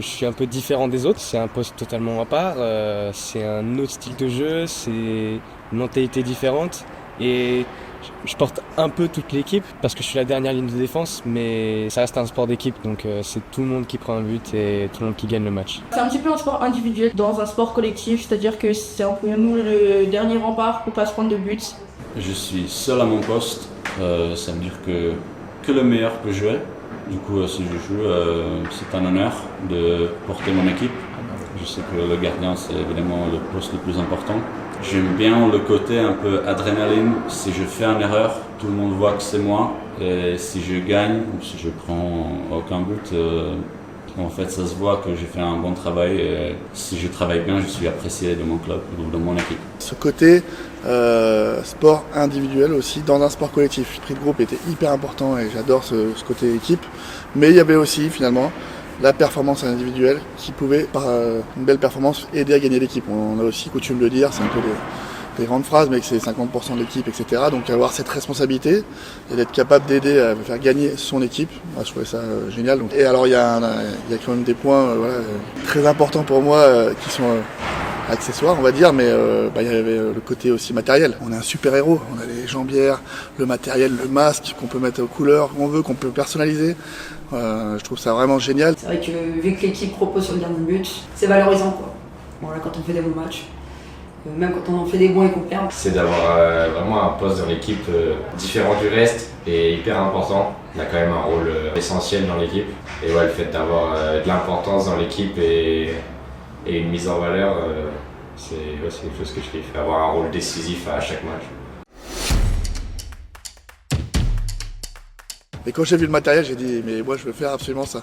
je suis un peu différent des autres. C'est un poste totalement à part, c'est un autre style de jeu, c'est une mentalité différente. Et je porte un peu toute l'équipe parce que je suis la dernière ligne de défense, mais ça reste un sport d'équipe, donc c'est tout le monde qui prend un but et tout le monde qui gagne le match. C'est un petit peu un sport individuel dans un sport collectif, c'est-à-dire que c'est un peu nous le dernier rempart pour pas se prendre de buts. Je suis seul à mon poste, ça veut dire que le meilleur peut jouer. Du coup, si je joue, c'est un honneur de porter mon équipe. Je sais que le gardien, c'est évidemment le poste le plus important. J'aime bien le côté un peu adrénaline. Si je fais une erreur, tout le monde voit que c'est moi. Et si je gagne ou si je prends aucun but, en fait, ça se voit que j'ai fait un bon travail. Et si je travaille bien, je suis apprécié de mon club ou de mon équipe. Ce côté sport individuel aussi dans un sport collectif. L'esprit de groupe était hyper important et j'adore ce côté équipe. Mais il y avait aussi finalement la performance individuelle qui pouvait, par une belle performance, aider à gagner l'équipe. On a aussi coutume de le dire, c'est un peu des grandes phrases, mais que c'est 50% de l'équipe, etc. Donc avoir cette responsabilité et d'être capable d'aider à faire gagner son équipe, moi, je trouvais ça génial. Et alors il y a quand même des points très importants pour moi qui sont accessoires, on va dire, mais il y avait le côté aussi matériel. On est un super-héros, on a les jambières, le matériel, le masque qu'on peut mettre aux couleurs qu'on veut, qu'on peut personnaliser. Je trouve ça vraiment génial. C'est vrai que vu que l'équipe propose sur le gardien de but, c'est valorisant quoi. Voilà, quand on fait des bons matchs, même quand on en fait des bons et qu'on perd. C'est d'avoir vraiment un poste dans l'équipe différent du reste et hyper important. On a quand même un rôle essentiel dans l'équipe. Et ouais, le fait d'avoir de l'importance dans l'équipe et une mise en valeur, c'est quelque chose que je kiffe. Avoir un rôle décisif à chaque match. Et quand j'ai vu le matériel, j'ai dit mais moi je veux faire absolument ça.